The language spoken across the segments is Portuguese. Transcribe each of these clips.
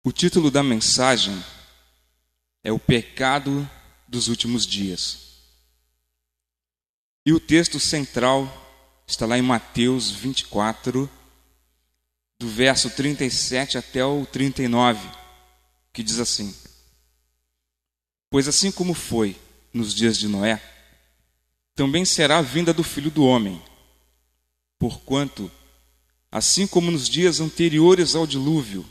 O título da mensagem é O Pecado dos Últimos Dias. E o texto central está lá em Mateus 24, do verso 37 até o 39, que diz assim: Pois assim como foi nos dias de Noé, também será a vinda do Filho do Homem. Porquanto, assim como nos dias anteriores ao dilúvio,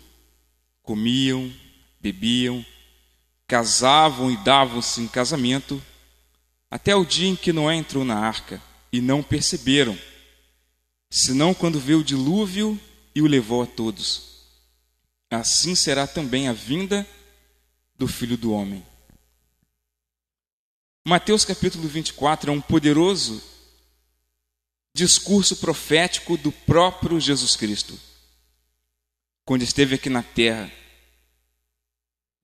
comiam, bebiam, casavam e davam-se em casamento, até o dia em que Noé entrou na arca, e não perceberam, senão quando veio o dilúvio e o levou a todos. Assim será também a vinda do Filho do Homem. Mateus capítulo 24 é um poderoso discurso profético do próprio Jesus Cristo, quando esteve aqui na terra.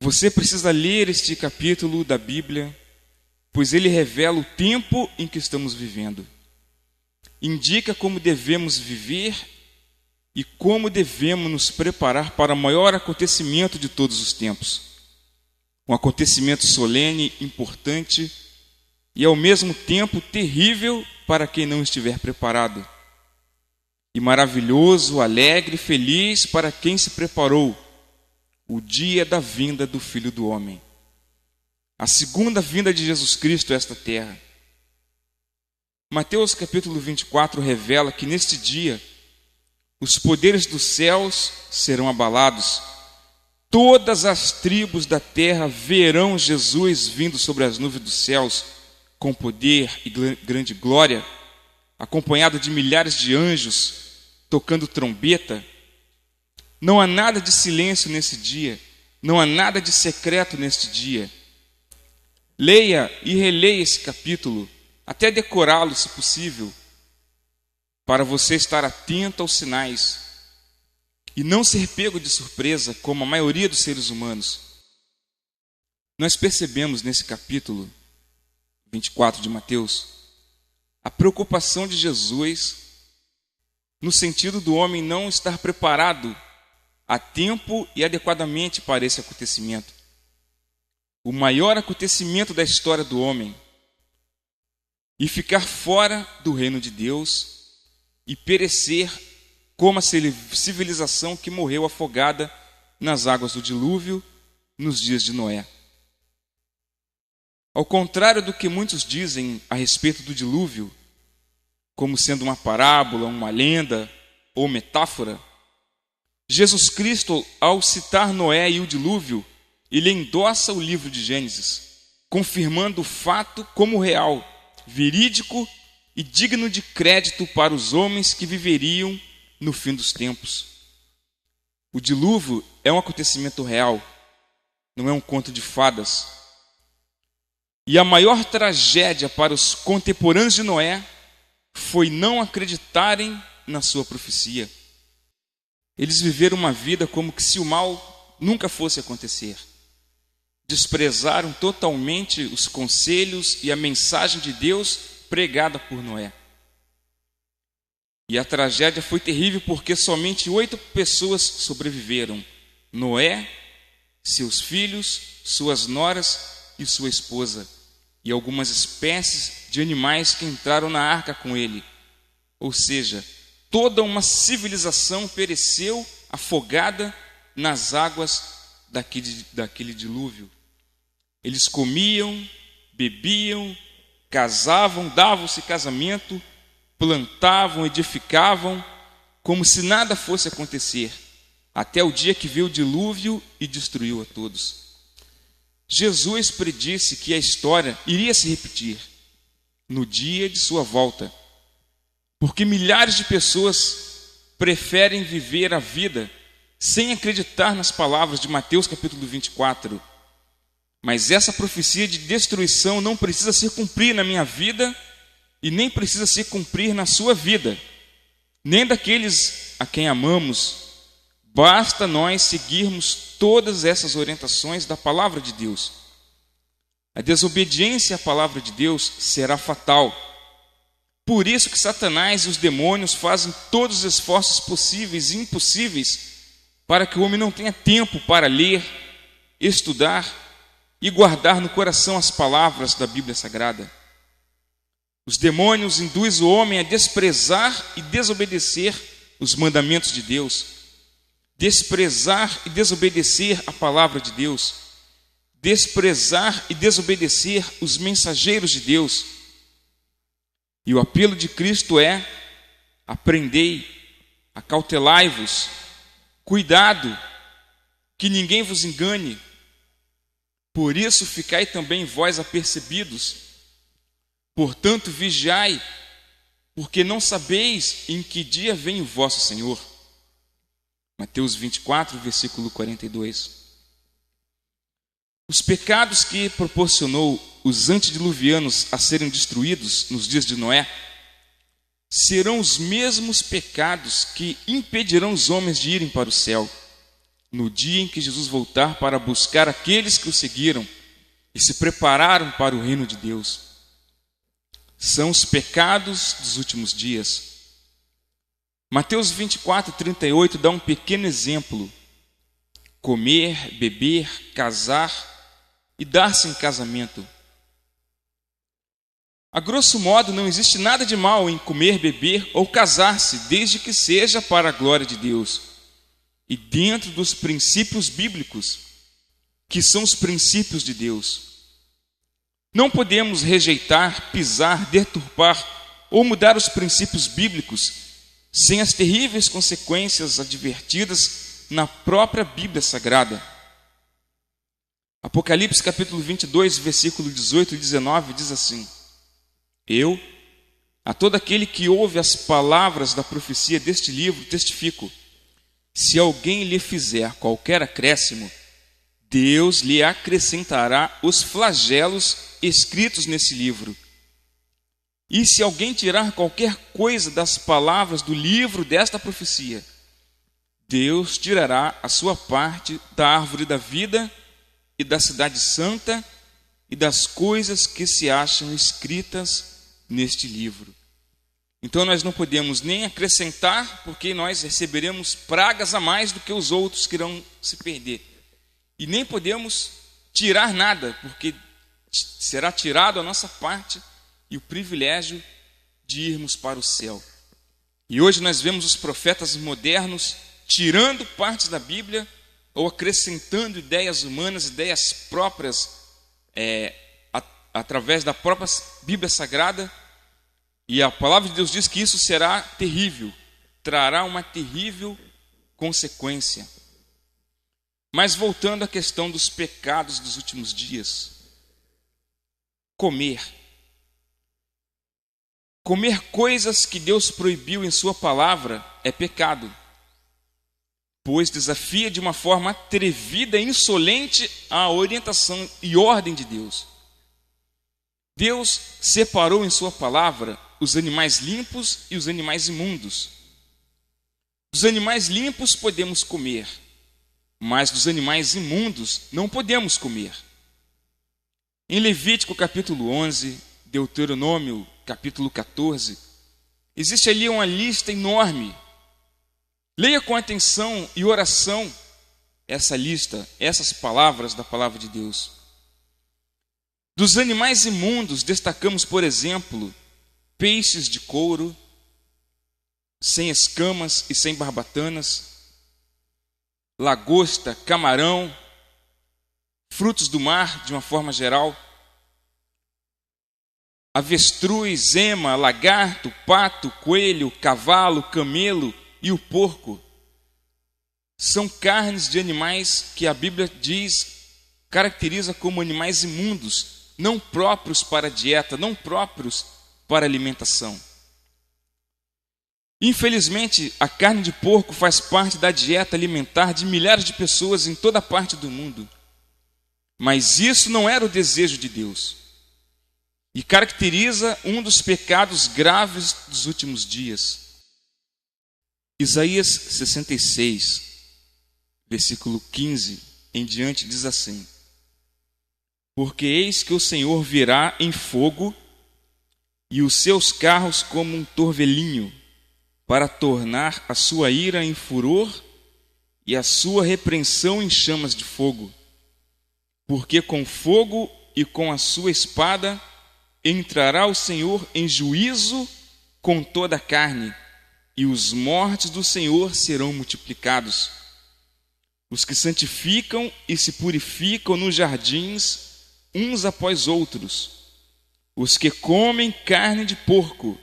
Você precisa ler este capítulo da Bíblia, pois ele revela o tempo em que estamos vivendo. Indica como devemos viver e como devemos nos preparar para o maior acontecimento de todos os tempos. Um acontecimento solene, importante e ao mesmo tempo terrível para quem não estiver preparado. E maravilhoso, alegre, feliz para quem se preparou. O dia da vinda do Filho do Homem. A segunda vinda de Jesus Cristo a esta terra. Mateus capítulo 24 revela que neste dia os poderes dos céus serão abalados. Todas as tribos da terra verão Jesus vindo sobre as nuvens dos céus com poder e grande glória, acompanhado de milhares de anjos tocando trombeta. Não há nada de silêncio nesse dia, não há nada de secreto neste dia. Leia e releia esse capítulo, até decorá-lo se possível, para você estar atento aos sinais e não ser pego de surpresa como a maioria dos seres humanos. Nós percebemos nesse capítulo 24 de Mateus a preocupação de Jesus no sentido do homem não estar preparado a tempo e adequadamente para esse acontecimento. O maior acontecimento da história do homem. E ficar fora do reino de Deus e perecer como a civilização que morreu afogada nas águas do dilúvio nos dias de Noé. Ao contrário do que muitos dizem a respeito do dilúvio, como sendo uma parábola, uma lenda ou metáfora, Jesus Cristo, ao citar Noé e o dilúvio, ele endossa o livro de Gênesis, confirmando o fato como real, verídico e digno de crédito para os homens que viveriam no fim dos tempos. O dilúvio é um acontecimento real, não é um conto de fadas. E a maior tragédia para os contemporâneos de Noé foi não acreditarem na sua profecia. Eles viveram uma vida como que se o mal nunca fosse acontecer. Desprezaram totalmente os conselhos e a mensagem de Deus pregada por Noé. E a tragédia foi terrível porque somente 8 pessoas sobreviveram: Noé, seus filhos, suas noras e sua esposa, e algumas espécies de animais que entraram na arca com ele. Ou seja, toda uma civilização pereceu afogada nas águas daquele dilúvio. Eles comiam, bebiam, casavam, davam-se casamento, plantavam, edificavam, como se nada fosse acontecer, até o dia que veio o dilúvio e destruiu a todos. Jesus predisse que a história iria se repetir no dia de sua volta, porque milhares de pessoas preferem viver a vida sem acreditar nas palavras de Mateus capítulo 24. Mas essa profecia de destruição não precisa se cumprir na minha vida e nem precisa se cumprir na sua vida, nem daqueles a quem amamos. Basta nós seguirmos todas essas orientações da palavra de Deus. A desobediência à palavra de Deus será fatal. Por isso que Satanás e os demônios fazem todos os esforços possíveis e impossíveis para que o homem não tenha tempo para ler, estudar e guardar no coração as palavras da Bíblia Sagrada. Os demônios induzem o homem a desprezar e desobedecer os mandamentos de Deus, desprezar e desobedecer a palavra de Deus, desprezar e desobedecer os mensageiros de Deus. E o apelo de Cristo é: aprendei, acautelai-vos, cuidado, que ninguém vos engane. Por isso ficai também vós apercebidos. Portanto, vigiai, porque não sabeis em que dia vem o vosso Senhor. Mateus 24, versículo 42. Os pecados que proporcionou os antediluvianos a serem destruídos nos dias de Noé serão os mesmos pecados que impedirão os homens de irem para o céu, no dia em que Jesus voltar para buscar aqueles que o seguiram e se prepararam para o reino de Deus. São os pecados dos últimos dias. Mateus 24, 38 dá um pequeno exemplo: comer, beber, casar e dar-se em casamento. A grosso modo, não existe nada de mal em comer, beber ou casar-se, desde que seja para a glória de Deus e dentro dos princípios bíblicos, que são os princípios de Deus. Não podemos rejeitar, pisar, deturpar ou mudar os princípios bíblicos sem as terríveis consequências advertidas na própria Bíblia Sagrada. Apocalipse capítulo 22, versículo 18 e 19 diz assim: Eu, a todo aquele que ouve as palavras da profecia deste livro, testifico: se alguém lhe fizer qualquer acréscimo, Deus lhe acrescentará os flagelos escritos nesse livro. E se alguém tirar qualquer coisa das palavras do livro desta profecia, Deus tirará a sua parte da árvore da vida e da cidade santa e das coisas que se acham escritas neste livro. Então nós não podemos nem acrescentar, porque nós receberemos pragas a mais do que os outros que irão se perder. E nem podemos tirar nada, porque será tirado a nossa parte e o privilégio de irmos para o céu. E hoje nós vemos os profetas modernos tirando partes da Bíblia ou acrescentando ideias humanas, ideias próprias, através da própria Bíblia Sagrada. E a palavra de Deus diz que isso será terrível, trará uma terrível consequência. Mas voltando à questão dos pecados dos últimos dias. Comer coisas que Deus proibiu em sua palavra é pecado, pois desafia de uma forma atrevida e insolente a orientação e ordem de Deus. Deus separou em sua palavra os animais limpos e os animais imundos. Dos animais limpos podemos comer, mas dos animais imundos não podemos comer. Em Levítico capítulo 11, Deuteronômio capítulo 14, existe ali uma lista enorme. Leia com atenção e oração essa lista, essas palavras da palavra de Deus. Dos animais imundos destacamos, por exemplo, peixes de couro, sem escamas e sem barbatanas, lagosta, camarão, frutos do mar de uma forma geral, avestruz, ema, lagarto, pato, coelho, cavalo, camelo e o porco. São carnes de animais que a Bíblia caracteriza como animais imundos, não próprios para a dieta, não próprios para a alimentação. Infelizmente, a carne de porco faz parte da dieta alimentar de milhares de pessoas em toda parte do mundo. Mas isso não era o desejo de Deus. E caracteriza um dos pecados graves dos últimos dias. Isaías 66, versículo 15 em diante diz assim: Porque eis que o Senhor virá em fogo, e os seus carros como um torvelinho, para tornar a sua ira em furor e a sua repreensão em chamas de fogo. Porque com fogo e com a sua espada entrará o Senhor em juízo com toda a carne, e os mortos do Senhor serão multiplicados. Os que santificam e se purificam nos jardins, uns após outros, os que comem carne de porco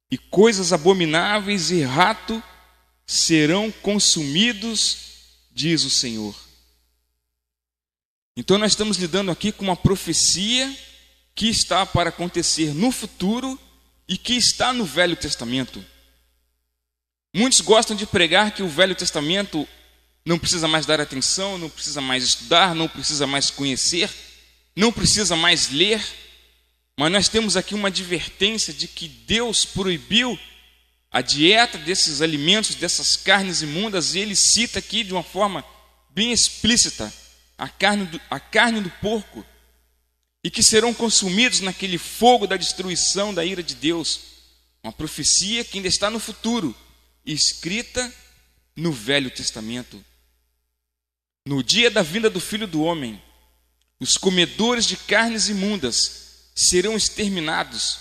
e coisas abomináveis e rato serão consumidos, diz o Senhor. Então nós estamos lidando aqui com uma profecia que está para acontecer no futuro e que está no Velho Testamento. Muitos gostam de pregar que o Velho Testamento não precisa mais dar atenção, não precisa mais estudar, não precisa mais conhecer, não precisa mais ler. Mas nós temos aqui uma advertência de que Deus proibiu a dieta desses alimentos, dessas carnes imundas, e ele cita aqui de uma forma bem explícita a carne do porco, e que serão consumidos naquele fogo da destruição da ira de Deus. Uma profecia que ainda está no futuro, escrita no Velho Testamento. No dia da vinda do Filho do Homem, os comedores de carnes imundas serão exterminados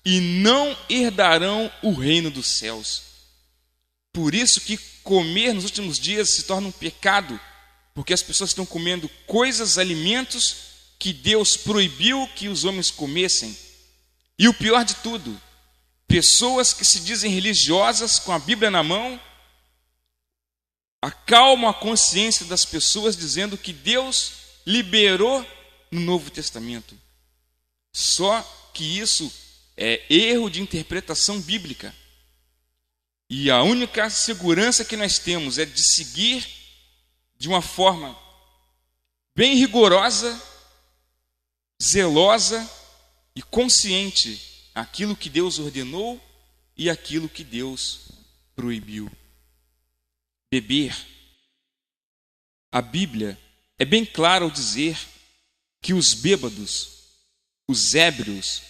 e não herdarão o reino dos céus. Por isso que comer nos últimos dias se torna um pecado, porque as pessoas estão comendo coisas, alimentos que Deus proibiu que os homens comessem. E o pior de tudo, pessoas que se dizem religiosas com a Bíblia na mão, acalmam a consciência das pessoas dizendo que Deus liberou no Novo Testamento. Só que isso é erro de interpretação bíblica. E a única segurança que nós temos é de seguir de uma forma bem rigorosa, zelosa e consciente aquilo que Deus ordenou e aquilo que Deus proibiu. Beber. A Bíblia é bem clara ao dizer que os bêbados, os ébrios,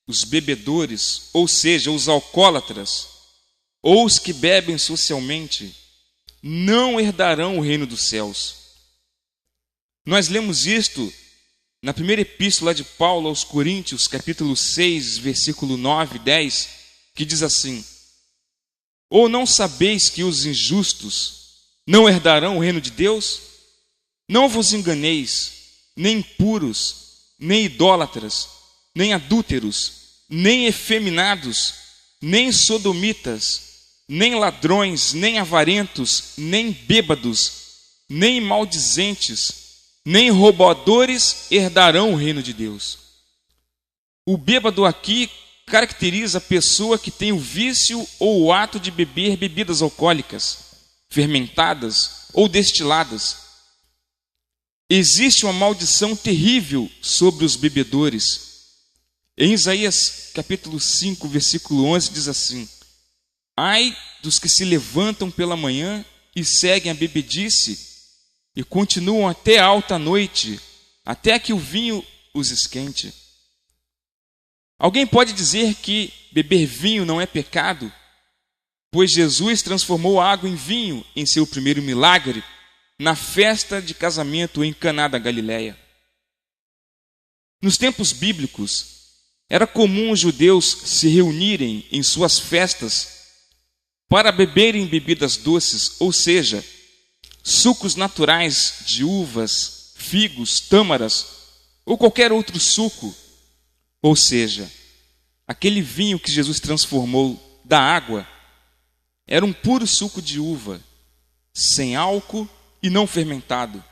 os bebedores, ou seja, os alcoólatras, ou os que bebem socialmente, não herdarão o reino dos céus. Nós lemos isto na primeira epístola de Paulo aos Coríntios, capítulo 6, versículo 9 e 10, que diz assim: ou não sabeis que os injustos não herdarão o reino de Deus? Não vos enganeis, nem impuros, nem idólatras, nem adúlteros, nem efeminados, nem sodomitas, nem ladrões, nem avarentos, nem bêbados, nem maldizentes, nem roubadores herdarão o reino de Deus. O bêbado aqui caracteriza a pessoa que tem o vício ou o ato de beber bebidas alcoólicas, fermentadas ou destiladas. Existe uma maldição terrível sobre os bebedores. Em Isaías capítulo 5, versículo 11, diz assim: ai dos que se levantam pela manhã e seguem a bebedice e continuam até alta noite, até que o vinho os esquente. Alguém pode dizer que beber vinho não é pecado, pois Jesus transformou a água em vinho em seu primeiro milagre, na festa de casamento em Caná da Galileia. Nos tempos bíblicos, era comum os judeus se reunirem em suas festas para beberem bebidas doces, ou seja, sucos naturais de uvas, figos, tâmaras ou qualquer outro suco. Ou seja, aquele vinho que Jesus transformou da água era um puro suco de uva, sem álcool e não fermentado.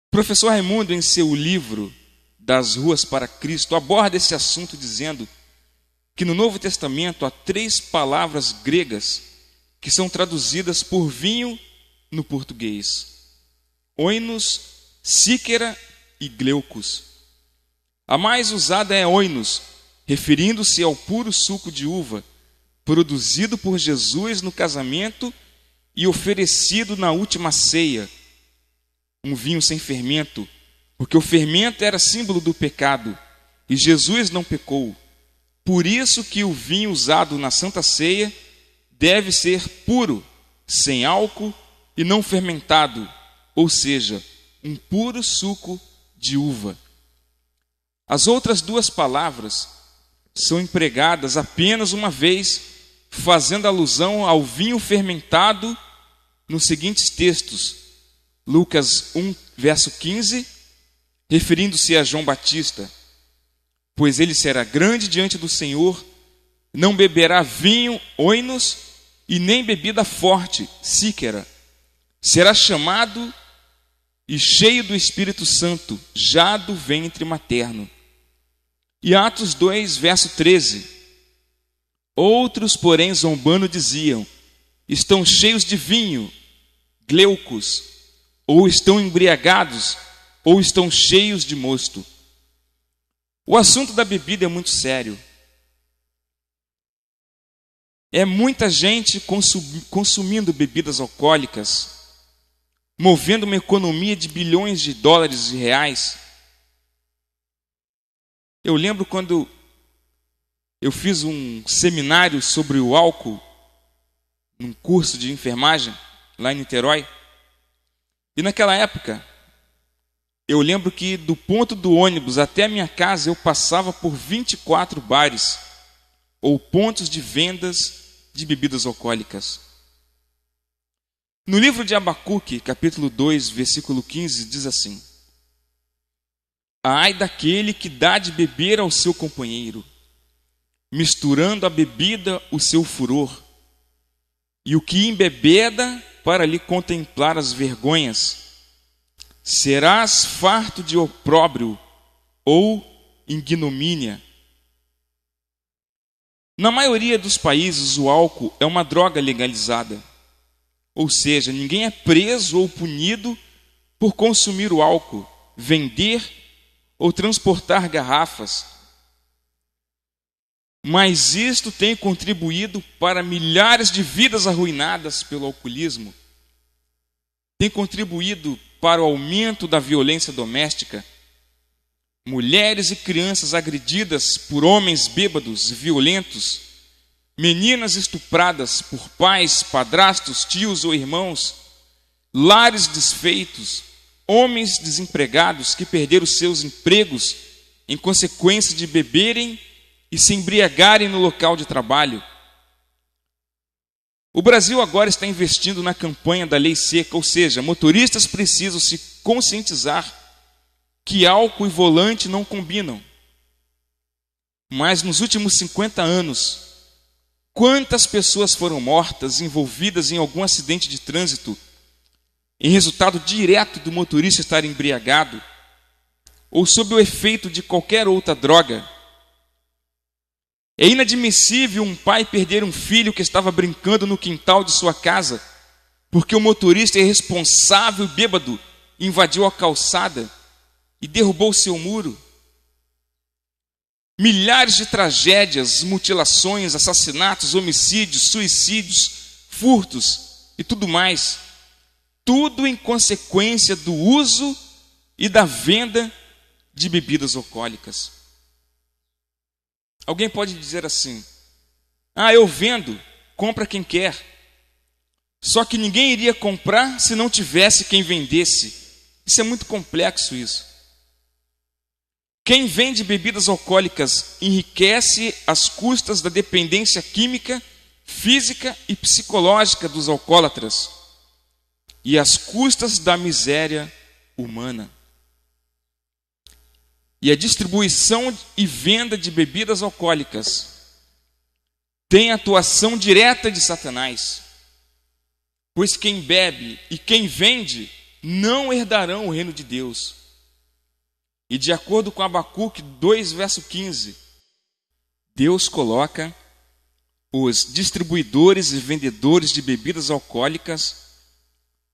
O professor Raimundo, em seu livro Das Ruas para Cristo, aborda esse assunto dizendo que no Novo Testamento há 3 palavras gregas que são traduzidas por vinho no português: oinos, síquera e gleucos. A mais usada é oinos, referindo-se ao puro suco de uva, produzido por Jesus no casamento e oferecido na última ceia, um vinho sem fermento, porque o fermento era símbolo do pecado, e Jesus não pecou. Por isso que o vinho usado na Santa Ceia deve ser puro, sem álcool e não fermentado, ou seja, um puro suco de uva. As outras duas palavras são empregadas apenas uma vez, fazendo alusão ao vinho fermentado nos seguintes textos. Lucas 1, verso 15, referindo-se a João Batista: pois ele será grande diante do Senhor, não beberá vinho, oinos, e nem bebida forte, síquera. Será chamado e cheio do Espírito Santo, já do ventre materno. E Atos 2, verso 13. Outros, porém, zombando, diziam: estão cheios de vinho, gleucos, ou estão embriagados, ou estão cheios de mosto. O assunto da bebida é muito sério. É muita gente consumindo bebidas alcoólicas, movendo uma economia de bilhões de dólares e reais. Eu lembro quando eu fiz um seminário sobre o álcool, num curso de enfermagem, lá em Niterói. E naquela época, eu lembro que do ponto do ônibus até a minha casa, eu passava por 24 bares, ou pontos de vendas de bebidas alcoólicas. No livro de Abacuque, capítulo 2, versículo 15, diz assim: ai daquele que dá de beber ao seu companheiro, misturando a bebida o seu furor, e o que embebeda para lhe contemplar as vergonhas. Serás farto de opróbrio ou ignomínia. Na maioria dos países, o álcool é uma droga legalizada. Ou seja, ninguém é preso ou punido por consumir o álcool, vender ou transportar garrafas. Mas isto tem contribuído para milhares de vidas arruinadas pelo alcoolismo. Tem contribuído para o aumento da violência doméstica. Mulheres e crianças agredidas por homens bêbados e violentos, meninas estupradas por pais, padrastos, tios ou irmãos, lares desfeitos, homens desempregados que perderam seus empregos em consequência de beberem e se embriagarem no local de trabalho. O Brasil agora está investindo na campanha da lei seca, ou seja, motoristas precisam se conscientizar que álcool e volante não combinam. Mas nos últimos 50 anos, quantas pessoas foram mortas envolvidas em algum acidente de trânsito em resultado direto do motorista estar embriagado ou sob o efeito de qualquer outra droga? É inadmissível um pai perder um filho que estava brincando no quintal de sua casa porque o motorista irresponsável e bêbado invadiu a calçada e derrubou seu muro. Milhares de tragédias, mutilações, assassinatos, homicídios, suicídios, furtos e tudo mais. Tudo em consequência do uso e da venda de bebidas alcoólicas. Alguém pode dizer assim: ah, eu vendo, compra quem quer. Só que ninguém iria comprar se não tivesse quem vendesse. Isso é muito complexo isso. Quem vende bebidas alcoólicas enriquece às custas da dependência química, física e psicológica dos alcoólatras e às custas da miséria humana. E a distribuição e venda de bebidas alcoólicas tem atuação direta de Satanás, pois quem bebe e quem vende não herdarão o reino de Deus. E de acordo com Abacuque 2, verso 15, Deus coloca os distribuidores e vendedores de bebidas alcoólicas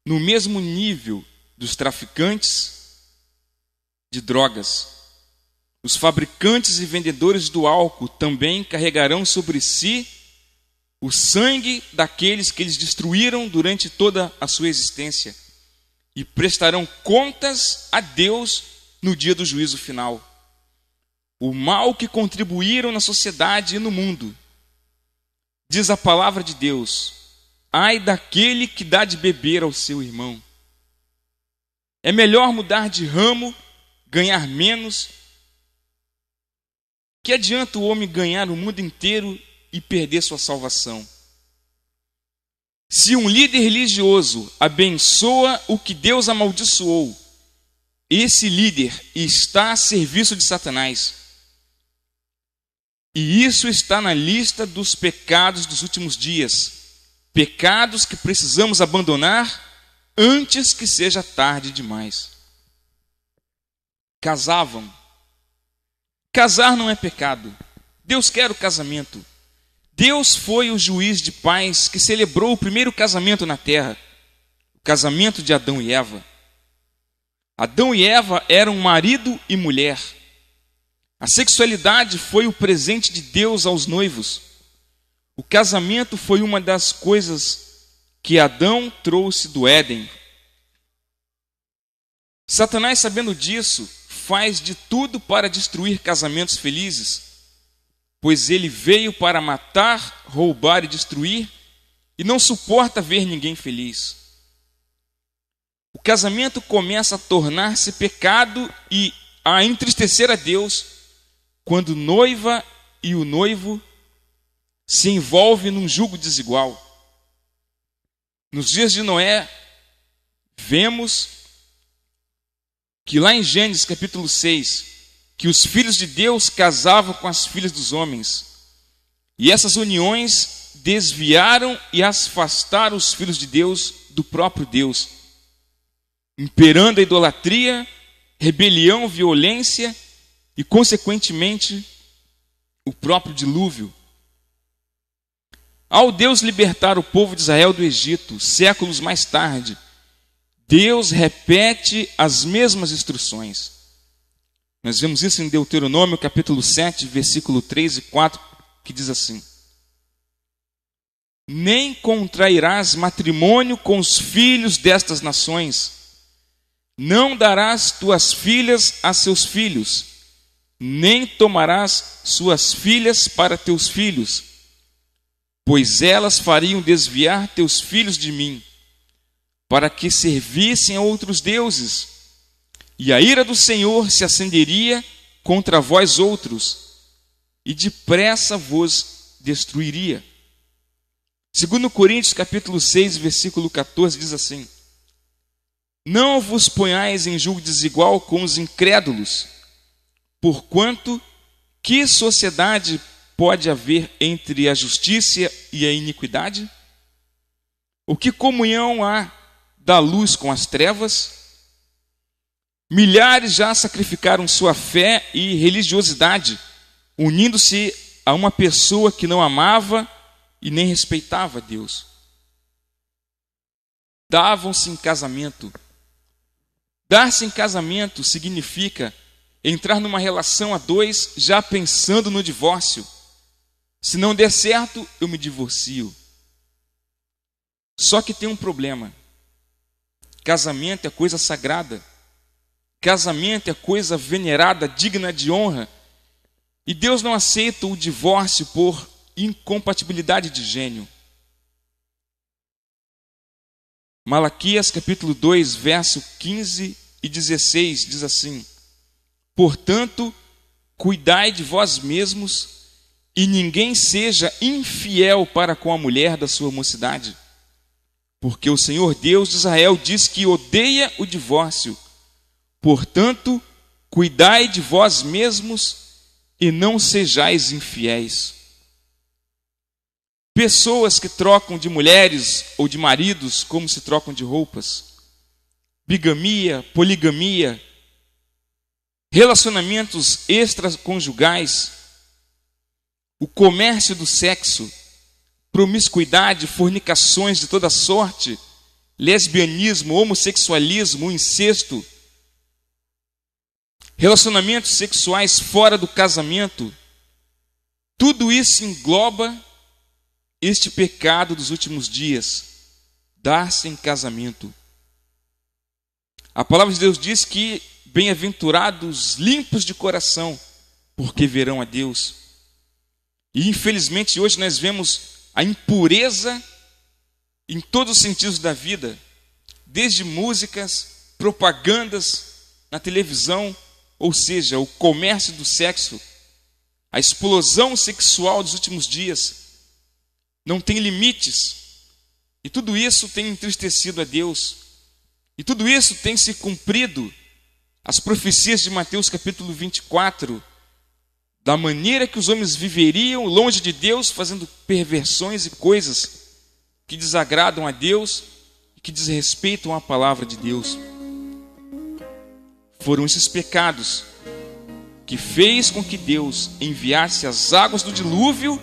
no mesmo nível dos traficantes de drogas. Os fabricantes e vendedores do álcool também carregarão sobre si o sangue daqueles que eles destruíram durante toda a sua existência e prestarão contas a Deus no dia do juízo final. O mal que contribuíram na sociedade e no mundo, diz a palavra de Deus, ai daquele que dá de beber ao seu irmão. É melhor mudar de ramo, ganhar menos. Que adianta o homem ganhar o mundo inteiro e perder sua salvação? Se um líder religioso abençoa o que Deus amaldiçoou, esse líder está a serviço de Satanás. E isso está na lista dos pecados dos últimos dias. Pecados que precisamos abandonar antes que seja tarde demais. Casavam. Casar não é pecado. Deus quer o casamento. Deus foi o juiz de paz que celebrou o primeiro casamento na terra, o casamento de Adão e Eva. Adão e Eva eram marido e mulher. A sexualidade foi o presente de Deus aos noivos. O casamento foi uma das coisas que Adão trouxe do Éden. Satanás, sabendo disso, faz de tudo para destruir casamentos felizes, pois ele veio para matar, roubar e destruir, e não suporta ver ninguém feliz. O casamento começa a tornar-se pecado e a entristecer a Deus quando noiva e o noivo se envolvem num jugo desigual. Nos dias de Noé, vemos que lá em Gênesis capítulo 6, que os filhos de Deus casavam com as filhas dos homens. E essas uniões desviaram e afastaram os filhos de Deus do próprio Deus, imperando a idolatria, rebelião, violência e, consequentemente, o próprio dilúvio. Ao Deus libertar o povo de Israel do Egito, séculos mais tarde, Deus repete as mesmas instruções. Nós vemos isso em Deuteronômio, capítulo 7, versículo 3 e 4, que diz assim: nem contrairás matrimônio com os filhos destas nações, não darás tuas filhas a seus filhos, nem tomarás suas filhas para teus filhos, pois elas fariam desviar teus filhos de mim, para que servissem a outros deuses, e a ira do Senhor se acenderia contra vós outros, e depressa vos destruiria. 2 Coríntios capítulo 6, versículo 14, diz assim: não vos ponhais em julgo desigual com os incrédulos, porquanto que sociedade pode haver entre a justiça e a iniquidade? O que comunhão há da luz com as trevas? Milhares já sacrificaram sua fé e religiosidade, unindo-se a uma pessoa que não amava e nem respeitava Deus. Davam-se em casamento. Dar-se em casamento significa entrar numa relação a dois já pensando no divórcio. Se não der certo, eu me divorcio. Só que tem um problema. Casamento é coisa sagrada. Casamento é coisa venerada, digna de honra. E Deus não aceita o divórcio por incompatibilidade de gênio. Malaquias capítulo 2, verso 15 e 16 diz assim: portanto, cuidai de vós mesmos, e ninguém seja infiel para com a mulher da sua mocidade, porque o Senhor Deus de Israel diz que odeia o divórcio. Portanto, cuidai de vós mesmos e não sejais infiéis. Pessoas que trocam de mulheres ou de maridos como se trocam de roupas. Bigamia, poligamia, relacionamentos extraconjugais, o comércio do sexo, promiscuidade, fornicações de toda sorte, lesbianismo, homossexualismo, incesto, relacionamentos sexuais fora do casamento, tudo isso engloba este pecado dos últimos dias, dar-se em casamento. A palavra de Deus diz que bem-aventurados limpos de coração, porque verão a Deus. E infelizmente hoje nós vemos a impureza em todos os sentidos da vida, desde músicas, propagandas na televisão, ou seja, o comércio do sexo, a explosão sexual dos últimos dias, não tem limites. E tudo isso tem entristecido a Deus. E tudo isso tem se cumprido, as profecias de Mateus capítulo 24, da maneira que os homens viveriam longe de Deus, fazendo perversões e coisas que desagradam a Deus e que desrespeitam a palavra de Deus. Foram esses pecados que fez com que Deus enviasse as águas do dilúvio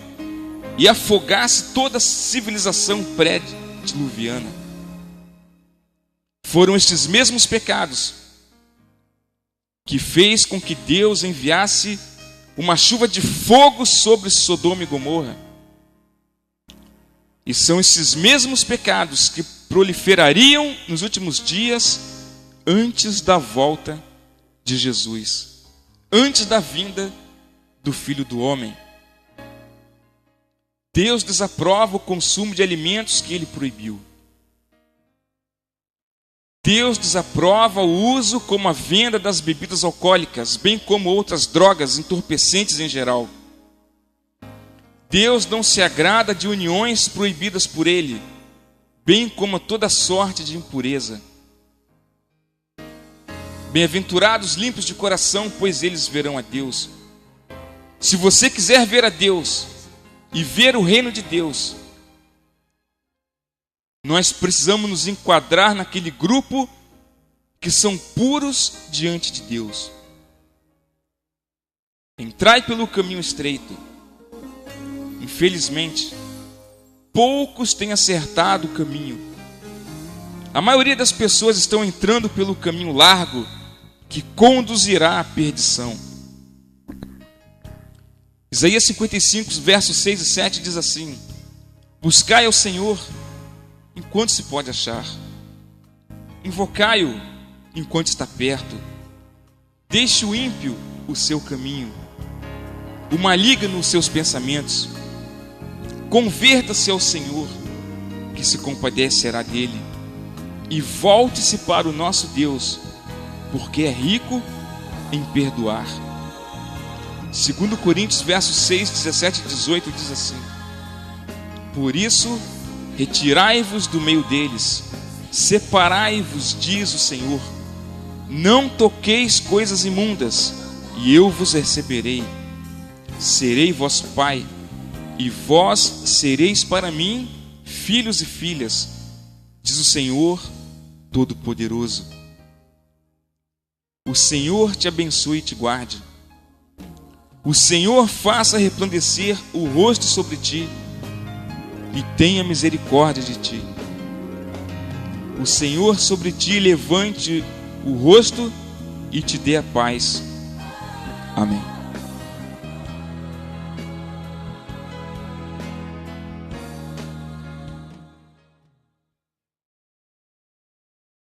e afogasse toda a civilização pré-diluviana. Foram estes mesmos pecados que fez com que Deus enviasse uma chuva de fogo sobre Sodoma e Gomorra. E são esses mesmos pecados que proliferariam nos últimos dias antes da volta de Jesus, antes da vinda do Filho do Homem. Deus desaprova o consumo de alimentos que Ele proibiu. Deus desaprova o uso como a venda das bebidas alcoólicas, bem como outras drogas entorpecentes em geral. Deus não se agrada de uniões proibidas por Ele, bem como toda sorte de impureza. Bem-aventurados limpos de coração, pois eles verão a Deus. Se você quiser ver a Deus e ver o reino de Deus, nós precisamos nos enquadrar naquele grupo que são puros diante de Deus. Entrai pelo caminho estreito. Infelizmente, poucos têm acertado o caminho. A maioria das pessoas estão entrando pelo caminho largo que conduzirá à perdição. Isaías 55, versos 6 e 7 diz assim: buscai ao Senhor enquanto se pode achar, invocai-o enquanto está perto. Deixe o ímpio o seu caminho, o maligno os seus pensamentos. Converta-se ao Senhor, que se compadecerá dele, e volte-se para o nosso Deus, porque é rico em perdoar. 2 Coríntios versos 6, 17 e 18 diz assim: por isso retirai-vos do meio deles, separai-vos, diz o Senhor, não toqueis coisas imundas, e eu vos receberei. Serei vosso pai, e vós sereis para mim filhos e filhas, diz o Senhor Todo-Poderoso. O Senhor te abençoe e te guarde. O Senhor faça resplandecer o rosto sobre ti e tenha misericórdia de ti. O Senhor sobre ti levante o rosto e te dê a paz. Amém.